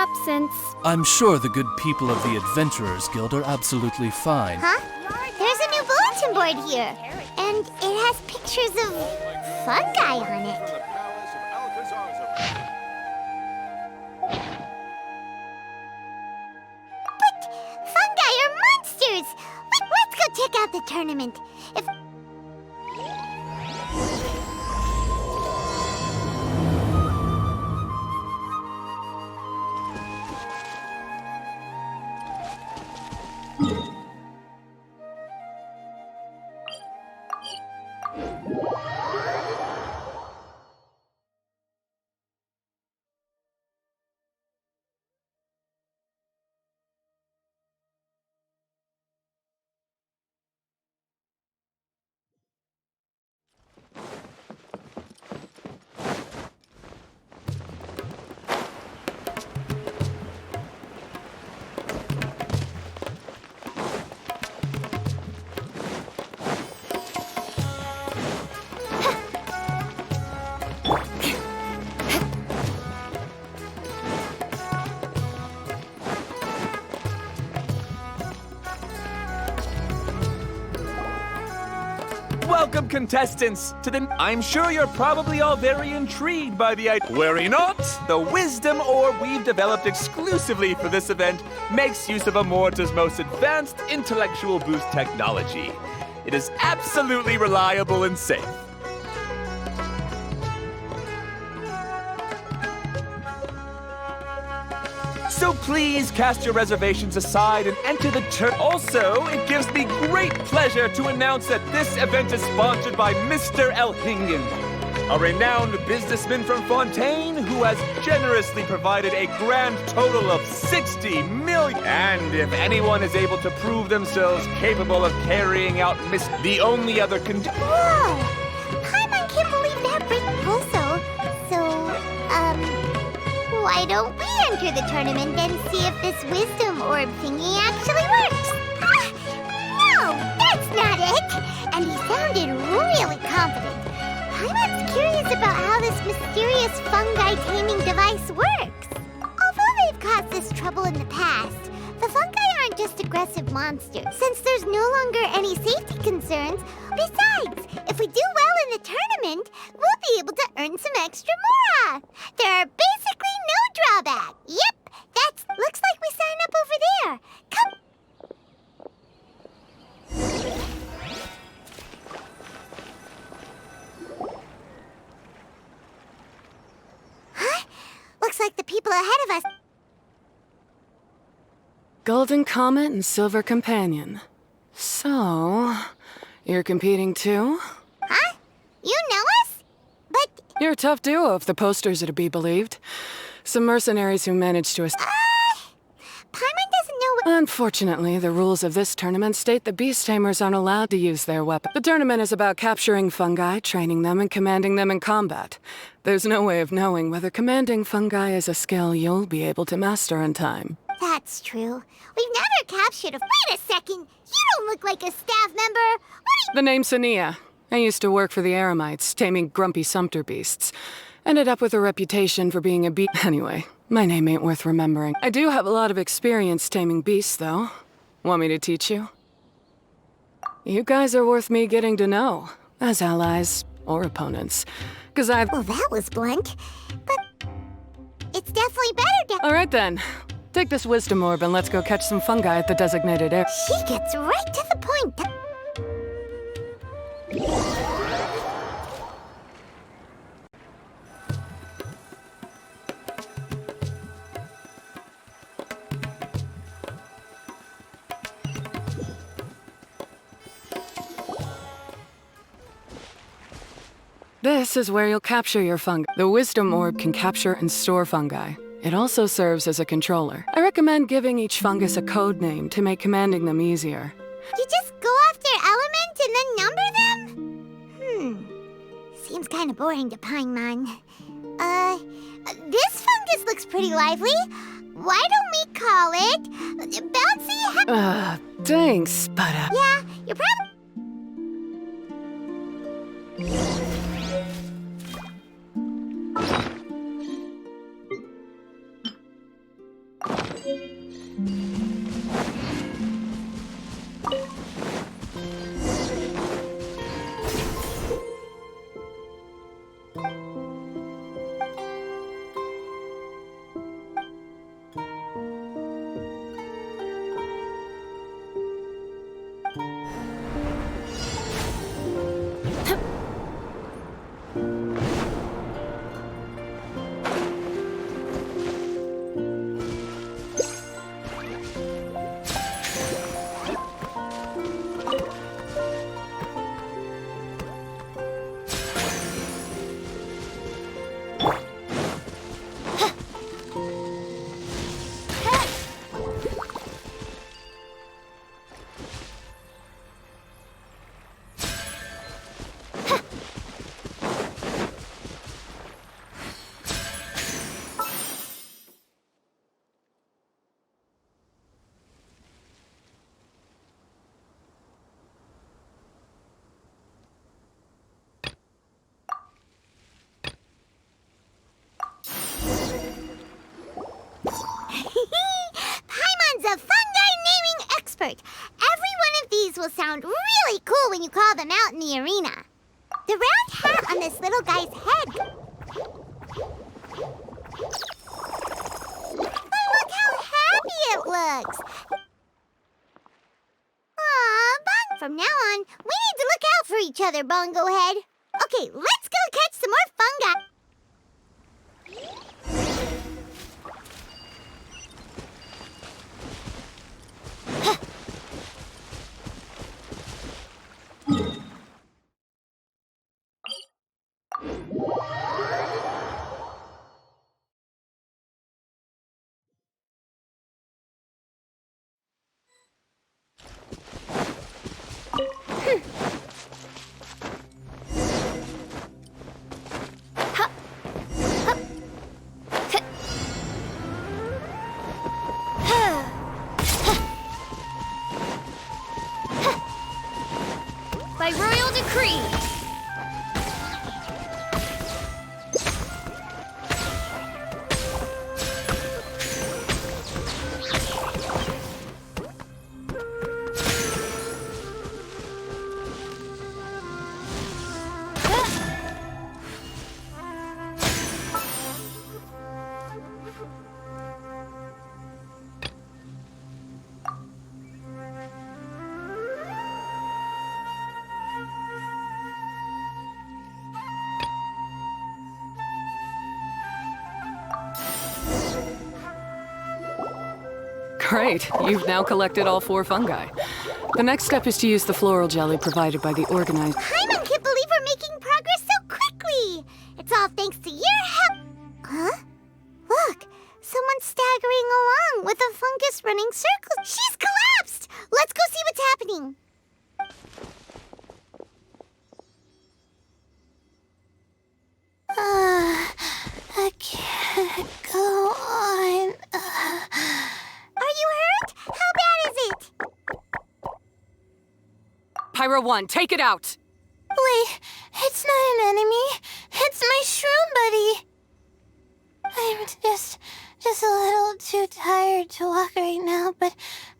absence. I'm sure the good people of the Adventurers Guild are absolutely fine. Huh? There's a new bulletin board here, and it has pictures of fungi on it. But fungi are monsters! Let's go check out the tournament. Welcome, contestants, to the... I'm sure you're probably all very intrigued by the idea. Worry not! The wisdom orb we've developed exclusively for this event makes use of Amorta's most advanced intellectual boost technology. It is absolutely reliable and safe. So please cast your reservations aside and enter the tournament. Also, it gives me great pleasure to announce that this event is sponsored by Mr. Elhingen, a renowned businessman from Fontaine who has generously provided a grand total of 60 million. And if anyone is able to prove themselves capable of carrying out the only other Whoa! Paimon can't believe that break also. Why don't we enter the tournament and see if this wisdom orb thingy actually works? No, that's not it! And he sounded really confident. Paimon's curious about how this mysterious fungi taming device works. Although they've caused us trouble in the past, the fungi aren't just aggressive monsters, since there's no longer any safety concerns. Besides, if we do well in the tournament, we'll be able to earn some extra mora. There are basically no drawback. Yep, looks like we sign up over there. Come. Huh? Looks like the people ahead of us. Golden Comet and Silver Companion. So, you're competing too? Huh? You know us? But... You're a tough duo if the posters are to be believed. Some mercenaries who managed to... Paimon doesn't know what... Unfortunately, the rules of this tournament state that beast tamers aren't allowed to use their weapon. The tournament is about capturing fungi, training them, and commanding them in combat. There's no way of knowing whether commanding fungi is a skill you'll be able to master in time. That's true. We've never captured a... Wait a second! You don't look like a staff member! What are you... The name's Sania. I used to work for the Eremites, taming grumpy sumpter beasts. Ended up with a reputation for being a beast. Anyway, my name ain't worth remembering. I do have a lot of experience taming beasts, though. Want me to teach you? You guys are worth me getting to know, as allies or opponents. 'Cause I've... Well, that was blunt. But it's definitely better to... All right, then. Take this wisdom orb and let's go catch some fungi at the designated area. She gets right to the point. This is where you'll capture your fungi. The wisdom orb can capture and store fungi. It also serves as a controller. I recommend giving each fungus a code name to make commanding them easier. You just go off their element and then number them? Seems kind of boring to Paimon. This fungus looks pretty lively. Why don't we call it Bouncy Thanks, but Yeah, you're probably... Paimon's a fungi naming expert. Every one of these will sound really cool when you call them out in the arena. The round hat on this little guy's head. Oh, look how happy it looks. Aw, from now on, we need to look out for each other, Bongo Head. Okay, let's go catch some more fungi. By royal decree. Great, you've now collected all 4 fungi. The next step is to use the floral jelly provided by the organizer. Paimon can't believe we're making progress so quickly. It's all thanks to your help. Huh? Look, someone's staggering along with a fungus running circles. She's collapsed! Let's go see what's happening. I can't go on. Are you hurt? How bad is it? Pyro 1, take it out! Wait, it's not an enemy. It's my shroom buddy. I'm just a little too tired to walk right now, but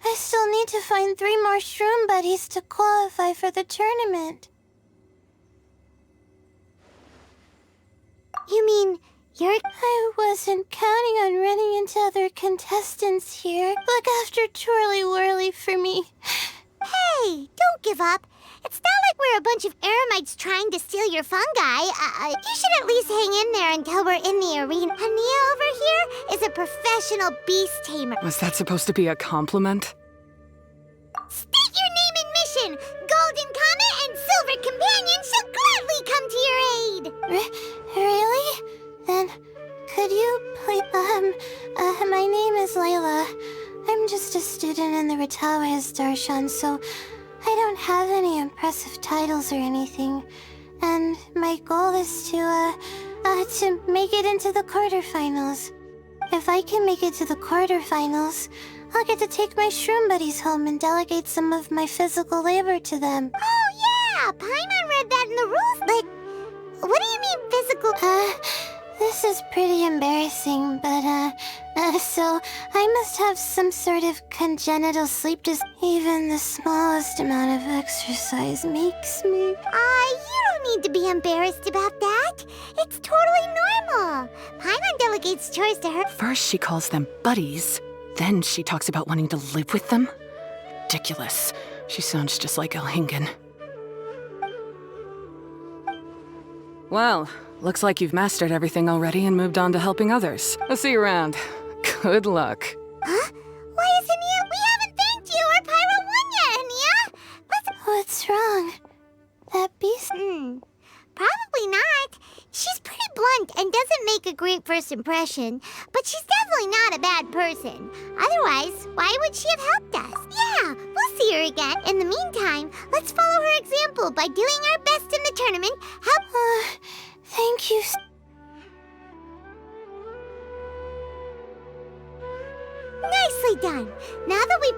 I still need to find 3 more shroom buddies to qualify for the tournament. You mean I wasn't counting on running into other contestants here. Look after Twirly Whirly for me. Hey, don't give up. It's not like we're a bunch of eremites trying to steal your fungi. You should at least hang in there until we're in the arena. Ania over here is a professional beast tamer. Was that supposed to be a compliment? State your name and mission. Golden Comet and Silver Companion shall gladly come to your aid. Really? Then, could you please, my name is Layla. I'm just a student in the Ratawa's Darshan, so I don't have any impressive titles or anything. And my goal is to make it into the quarterfinals. If I can make it to the quarterfinals, I'll get to take my shroom buddies home and delegate some of my physical labor to them. Oh yeah! Paimon read that in the rules, but what do you mean physical? This is pretty embarrassing, but, so I must have some sort of congenital sleep Even the smallest amount of exercise makes me... you don't need to be embarrassed about that. It's totally normal. Paimon delegates chores to her. First she calls them buddies, then she talks about wanting to live with them. Ridiculous. She sounds just like Elhingen. Well, looks like you've mastered everything already and moved on to helping others. I'll see you around. Good luck. Huh? Why isn't Anya? We haven't thanked you or Pyro won yet, Anya! What's wrong? That beast? Probably not. She's pretty blunt and doesn't make a great first impression, but she's definitely not a bad person. Otherwise, why would she have helped us? Yeah, we'll see her again. In the meantime, let's follow her example by doing our best in the tournament. Thank you. Nicely done. Now that we...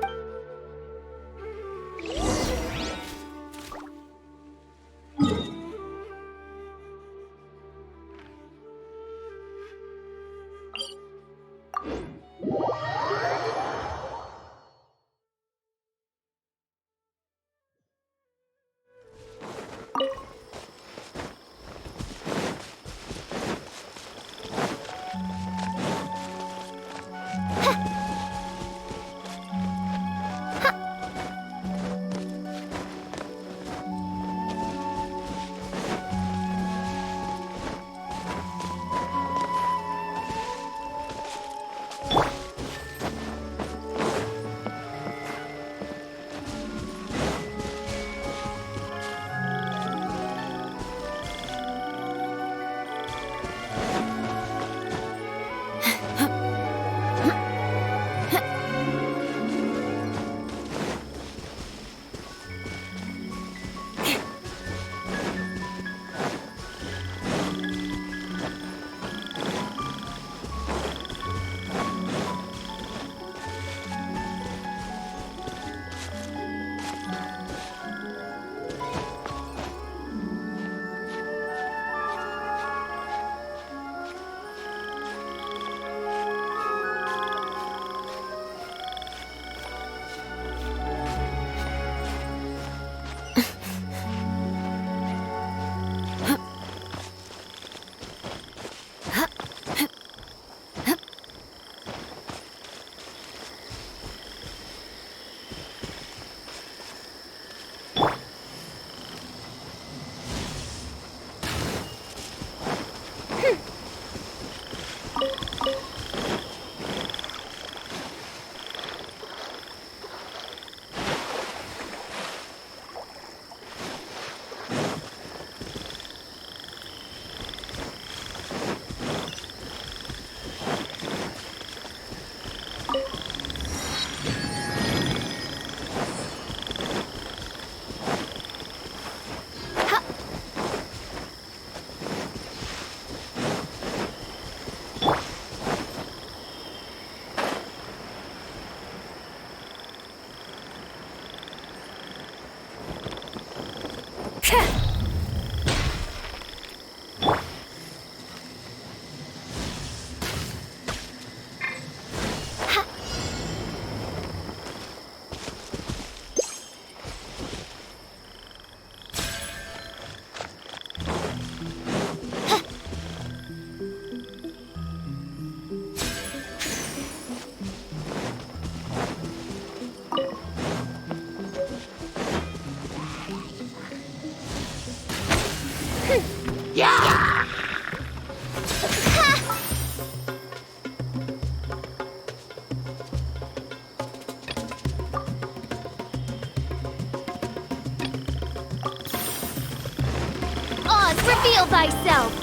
Reveal thyself!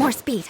More speed.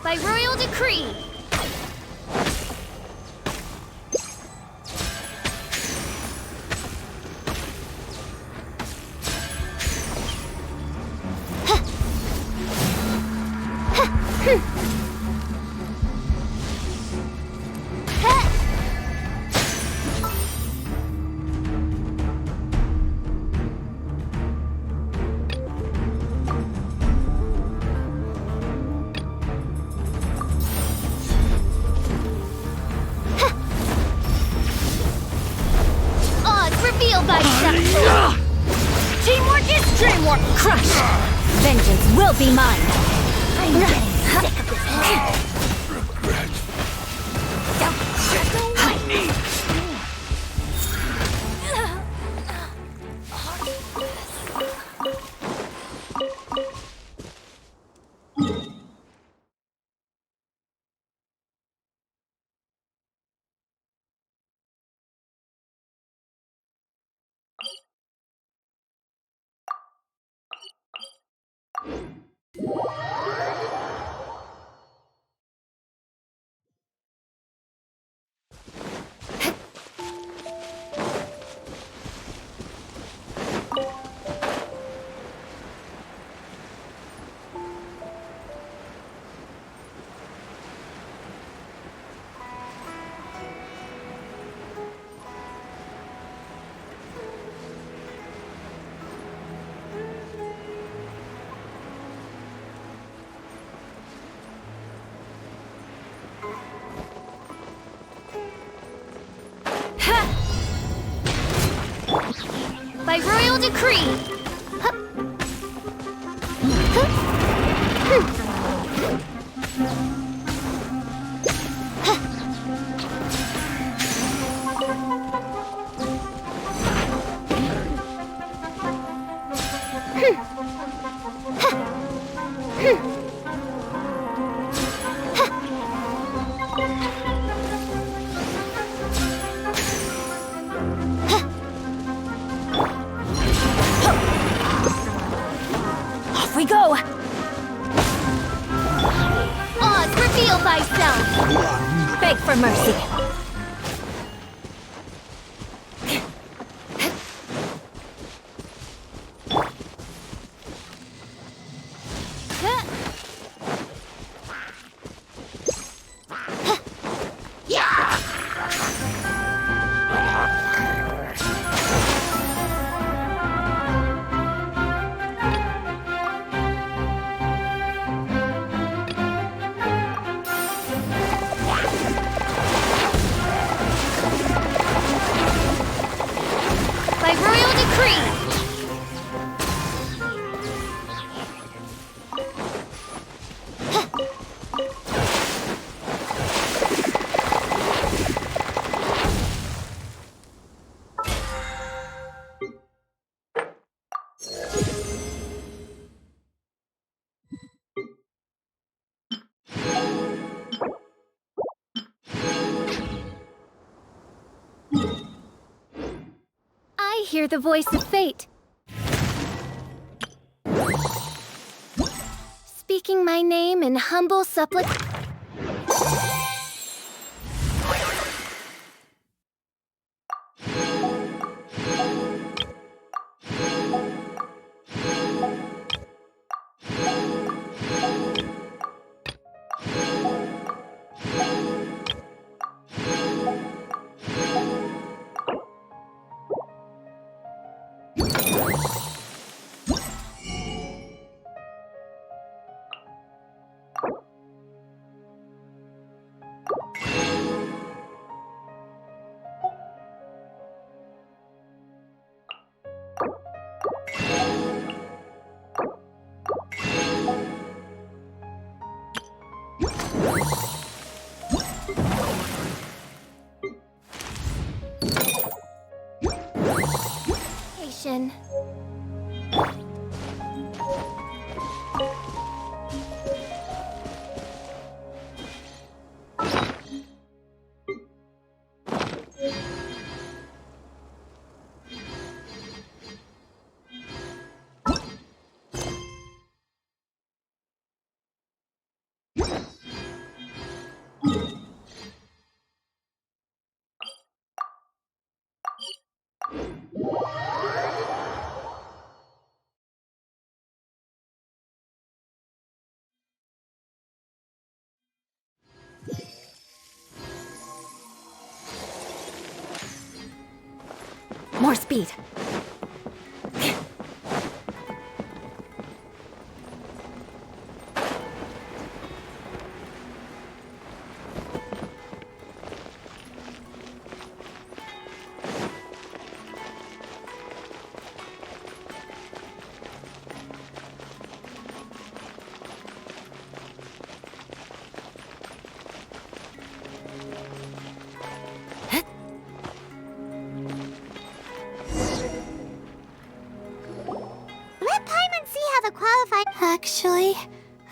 By royal decree. Reveal thyself! Teamwork is dreamwork! Crush! Vengeance will be mine! I'm getting sick of this. Regret. My knees. By royal decree. We go! Oz, reveal thyself! Beg for mercy. By royal decree. I hear the voice of fate. Speaking my name in humble supplication. competition. More speed. Actually,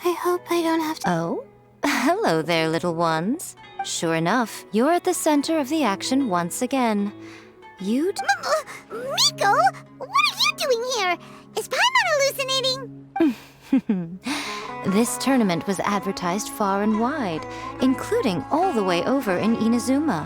I hope I don't have to. Oh? Hello there, little ones. Sure enough, you're at the center of the action once again. You'd... Miko! What are you doing here? Is Paimon hallucinating? This tournament was advertised far and wide, including all the way over in Inazuma.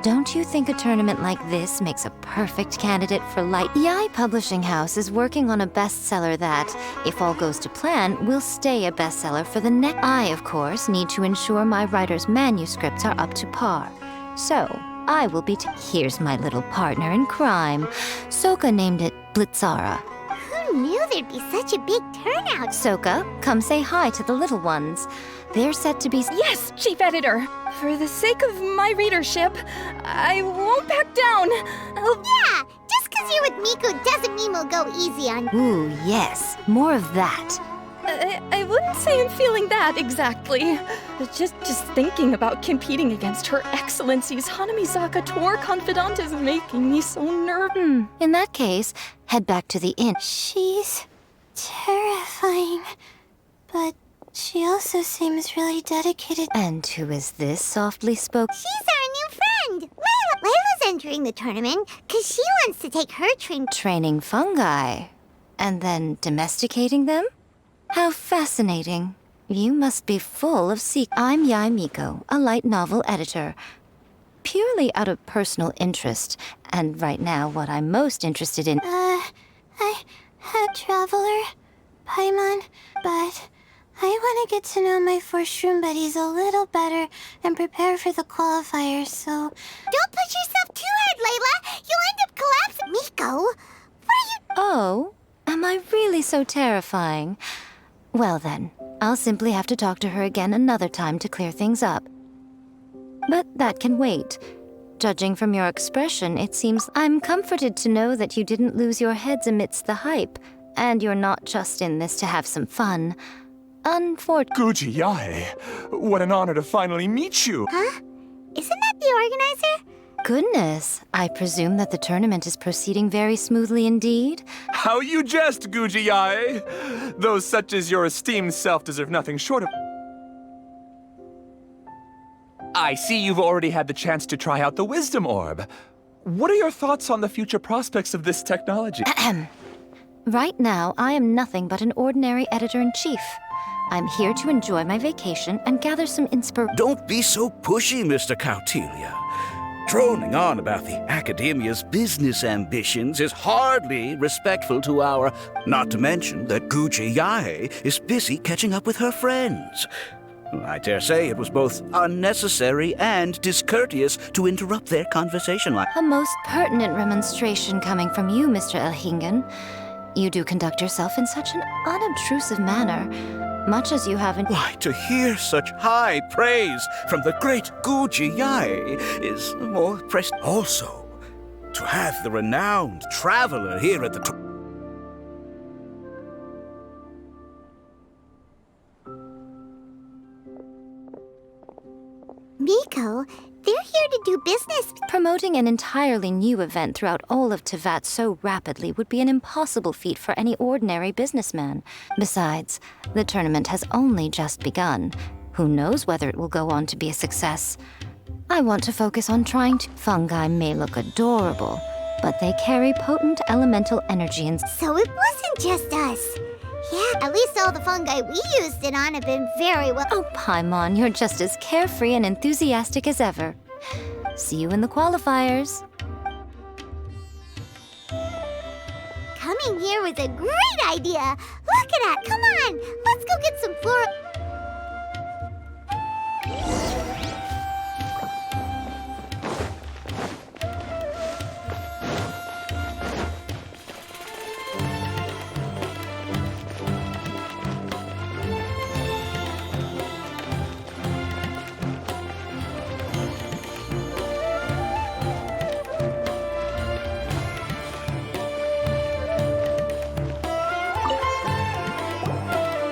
Don't you think a tournament like this makes a perfect candidate for Light? Yai Publishing House is working on a bestseller that, if all goes to plan, will stay a bestseller for the next. I, of course, need to ensure my writer's manuscripts are up to par. So, I will be here's my little partner in crime. Soka named it Blitzara. Who knew there'd be such a big turnout? Soka, come say hi to the little ones. They're set to be... Yes, Chief Editor. For the sake of my readership, I won't back down. Yeah, just because you're with Miko doesn't mean we'll go easy on you. Ooh, yes. More of that. I wouldn't say I'm feeling that exactly. Just thinking about competing against Her Excellency's Hanamizaka tour confidant is making me so nervous. In that case, head back to the inn. She's terrifying, but she also seems really dedicated. And who is this softly spoken? She's our new friend, Layla. Layla's entering the tournament because she wants to take her Training fungi. And then domesticating them? How fascinating. You must be full of I'm Yai Miko, a light novel editor. Purely out of personal interest, and right now what I'm most interested in... I had Traveler, Paimon, but I want to get to know my 4 shroom buddies a little better and prepare for the qualifiers, so... Don't push yourself too hard, Layla! You'll end up collapsing! Miko, what are you... Oh, am I really so terrifying? Well then, I'll simply have to talk to her again another time to clear things up. But that can wait. Judging from your expression, it seems I'm comforted to know that you didn't lose your heads amidst the hype, and you're not just in this to have some fun. Guji Yai, what an honor to finally meet you. Huh? Isn't that the organizer? Goodness, I presume that the tournament is proceeding very smoothly indeed? How you jest, Guji Yai! Those such as your esteemed self deserve nothing short of... I see you've already had the chance to try out the Wisdom Orb. What are your thoughts on the future prospects of this technology? Right now, I am nothing but an ordinary editor-in-chief. I'm here to enjoy my vacation and gather some inspiration. Don't be so pushy, Mr. Kautelia. Droning on about the Academia's business ambitions is hardly respectful to our... Not to mention that Guji Yai is busy catching up with her friends. I dare say it was both unnecessary and discourteous to interrupt their conversation like... A most pertinent remonstration coming from you, Mr. Elhingen. You do conduct yourself in such an unobtrusive manner, much as you haven't... Why, to hear such high praise from the great Guji Yai is more pressed. Also, to have the renowned traveler here at the... Miko, they're here to do business. Promoting an entirely new event throughout all of Tevat so rapidly would be an impossible feat for any ordinary businessman. Besides, the tournament has only just begun. Who knows whether it will go on to be a success? I want to focus on trying to... Fungi may look adorable, but they carry potent elemental energy and... So it wasn't just us. Yeah, at least all the fungi we used it on have been very well. Oh, Paimon, you're just as carefree and enthusiastic as ever. See you in the qualifiers. Coming here was a great idea. Look at that. Come on. Let's go get some floral.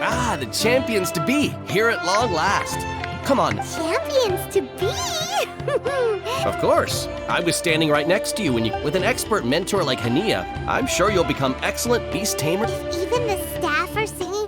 Ah, the champions to be, here at long last. Come on. Champions to be? Of course. I was standing right next to you when with an expert mentor like Hania, I'm sure you'll become excellent beast tamer. Even the staff are singing.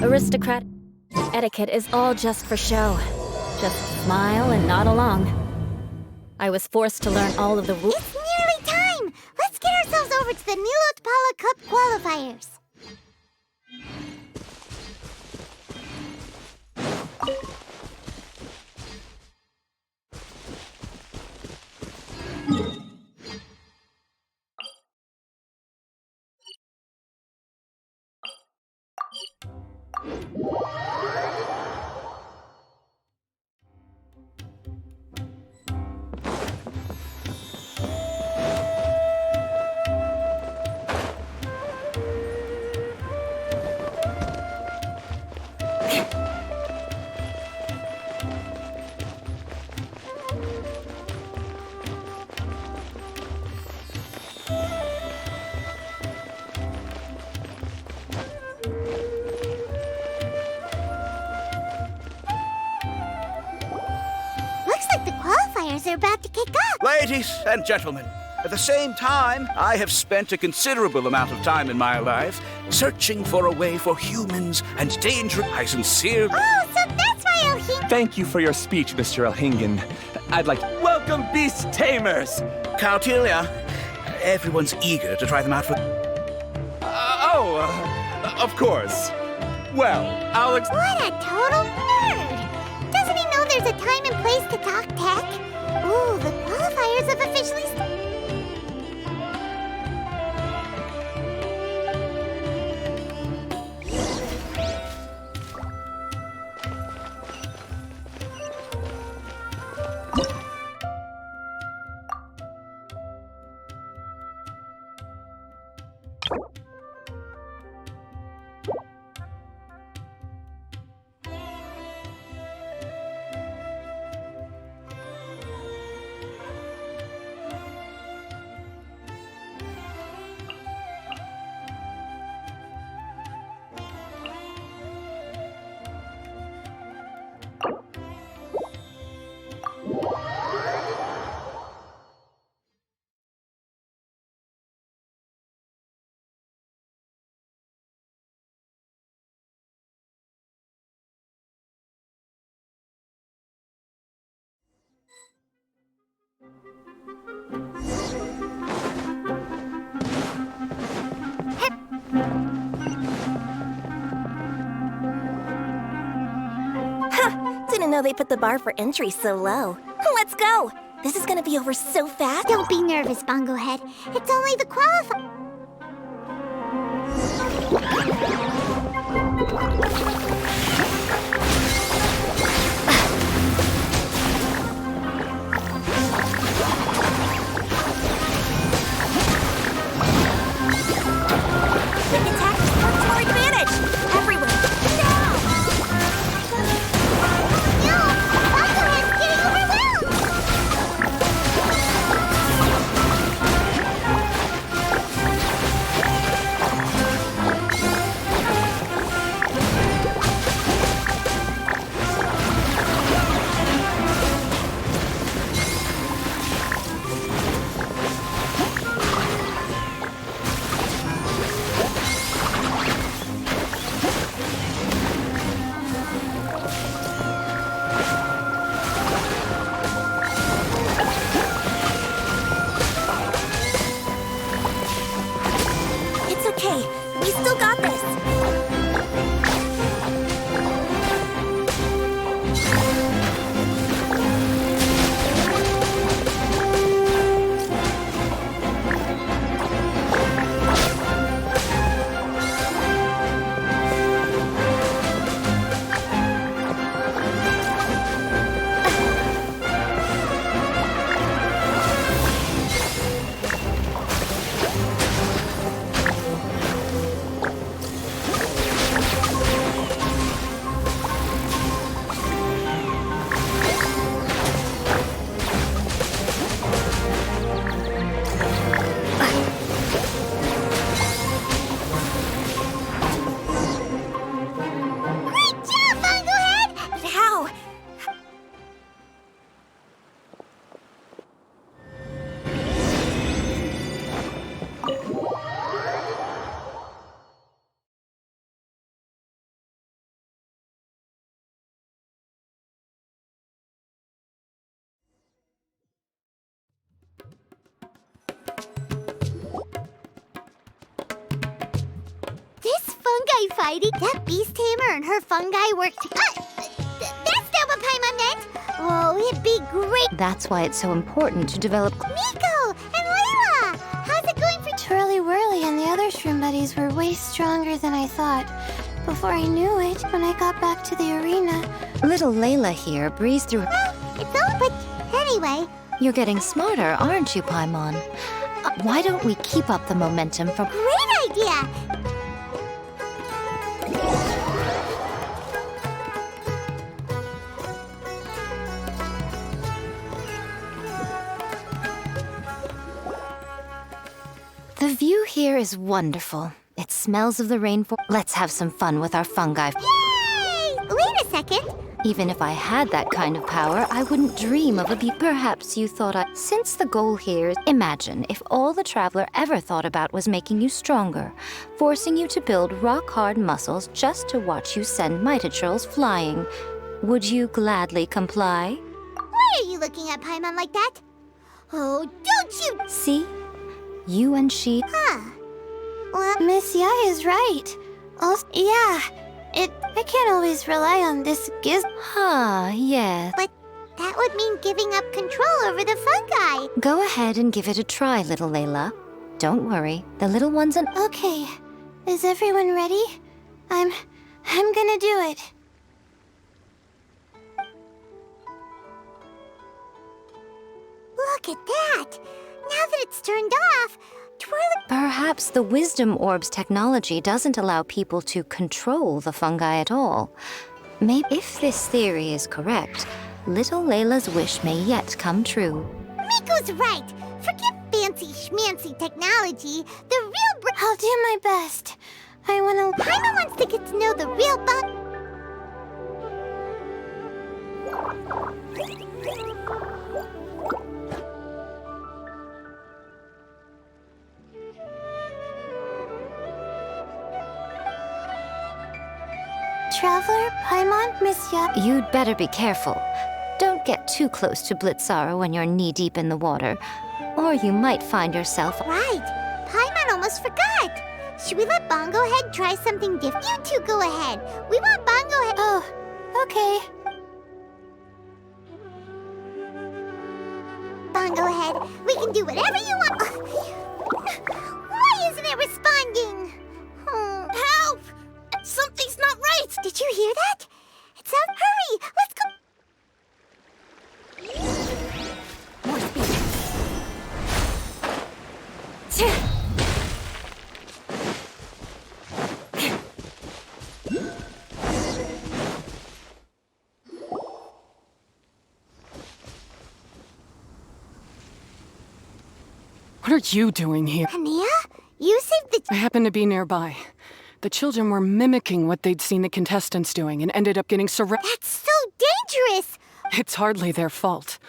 Aristocrat etiquette is all just for show. Just smile and nod along. I was forced to learn all of the rules. It's nearly time! Let's get ourselves over to the Nilotpala Cup qualifiers. Are about to kick off. Ladies and gentlemen, at the same time, I have spent a considerable amount of time in my life searching for a way for humans and danger. I sincerely... Oh, so that's why Elhing... Thank you for your speech, Mr. Elhingen. I'd like to welcome Beast Tamers. Kautilya, everyone's eager to try them out for... Of course. Well, Alex... What a total nerd! Doesn't he know there's a time and place to talk tech? Ooh, the qualifiers have officially Didn't know they put the bar for entry so low. Let's go! This is gonna be over so fast. Don't be nervous, Bongo Head. It's only the qualifier. Quick attack works to our advantage! Everyone, now! No! Bongo Head's getting overwhelmed! It's okay. We still got this. fungi fighting. That beast tamer and her fungi work. That's not what Paimon meant. Oh, it'd be great. That's why it's so important to develop. Miko and Layla, how's it going for Twirly Whirly and the other shroom buddies were way stronger than I thought. Before I knew it, when I got back to the arena. Little Layla here breezed through. Well, it's all but anyway. You're getting smarter, aren't you, Paimon? Why don't we keep up the momentum from... Great idea! The view here is wonderful. It smells of the rainforest. Let's have some fun with our fungi. Yay! Wait a second. Even if I had that kind of power, I wouldn't dream of a bee. Perhaps you thought I... Since the goal here is... Imagine if all the Traveler ever thought about was making you stronger, forcing you to build rock-hard muscles just to watch you send Mitatrolls flying. Would you gladly comply? Why are you looking at Paimon like that? Oh, don't you... See? You and she... Huh. Well, Miss Yai is right. Also, yeah, I can't always rely on this giz... Yes. but that would mean giving up control over the fungi. Go ahead and give it a try, little Layla. Don't worry, the little ones and... Okay, is everyone ready? I'm gonna do it. Look at that! Now that it's turned off, twirling... Perhaps the Wisdom Orb's technology doesn't allow people to control the fungi at all. Maybe if this theory is correct, little Layla's wish may yet come true. Miko's right! Forget fancy schmancy technology. The real I'll do my best. I wanna... Paimon wants to get to know the real Traveler, Paimon, Miss Yai... You'd better be careful. Don't get too close to Blitzara when you're knee-deep in the water, or you might find yourself... Right! Paimon almost forgot! Should we let Bongo Head try something different? You two go ahead! We want Bongo Head... Oh, okay. Bongo Head, we can do whatever you want... Why isn't it responding? Help! Something's not right! Did you hear that? It's out... Hurry! Let's go... More speed. What are you doing here? Hania? You saved the... I happened to be nearby. The children were mimicking what they'd seen the contestants doing and ended up getting surrounded. That's so dangerous! It's hardly their fault.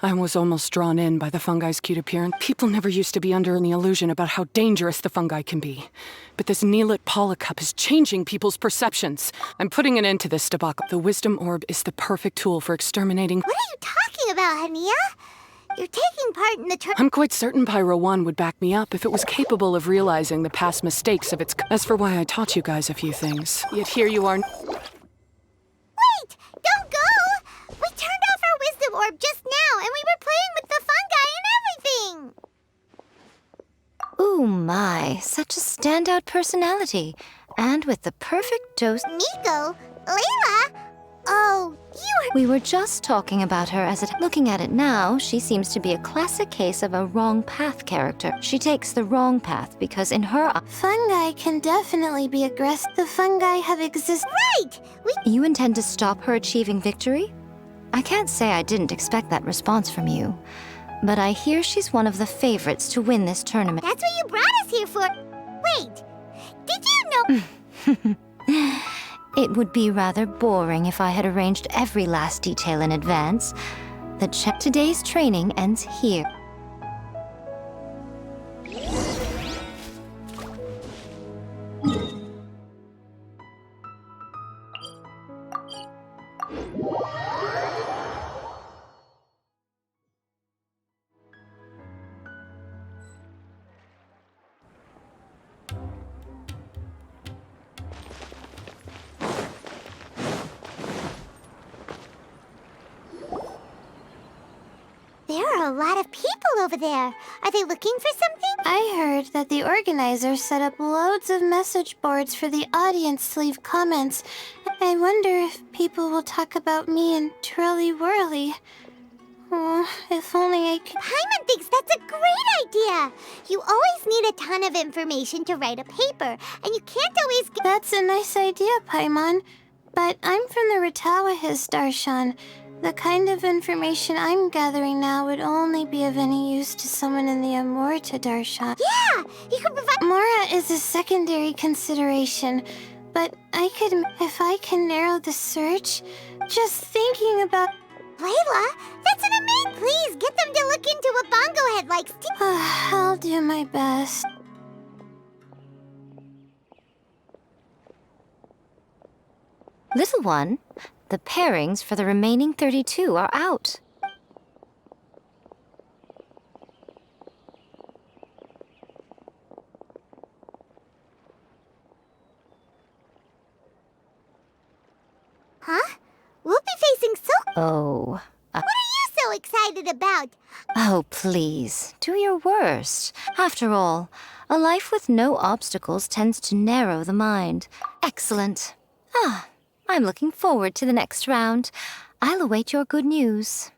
I was almost drawn in by the fungi's cute appearance. People never used to be under any illusion about how dangerous the fungi can be. But this Nilotpala cup is changing people's perceptions. I'm putting an end to this debacle. The Wisdom Orb is the perfect tool for exterminating... What are you talking about, Hania? You're taking part in the I'm quite certain Pyro 1 would back me up if it was capable of realizing the past mistakes of its... As for why I taught you guys a few things, yet here you are... Wait! Don't go! We turned off our Wisdom Orb just now, and we were playing with the fungi and everything! Ooh my, such a standout personality. And with the perfect dose... Miko? Layla? Oh, you are... We were just talking about her as it... Looking at it now, she seems to be a classic case of a wrong path character. She takes the wrong path because in her... Fungi can definitely be aggressive. The fungi have existed... Right! You intend to stop her achieving victory? I can't say I didn't expect that response from you. But I hear she's one of the favorites to win this tournament. That's what you brought us here for. Wait, did you know... It would be rather boring if I had arranged every last detail in advance. Today's training ends here. are a lot of people over there. Are they looking for something? I heard that the organizers set up loads of message boards for the audience to leave comments. I wonder if people will talk about me and Twirly Whirly. Oh, if only I could... Paimon thinks that's a great idea. You always need a ton of information to write a paper, and you can't always get... That's a nice idea, Paimon. But I'm from the Ratawahiz, Darshan. The kind of information I'm gathering now would only be of any use to someone in the Amurta, Darshan. Yeah, you could provide... Mora is a secondary consideration, but if I can narrow the search, just thinking about... Layla, that's an amazing... Please, get them to look into what Bongo Head likes to... I'll do my best. Little one, the pairings for the remaining 32 are out. Huh? We'll be facing so... Oh. What are you so excited about? Oh, please, do your worst. After all, a life with no obstacles tends to narrow the mind. Excellent. I'm looking forward to the next round. I'll await your good news.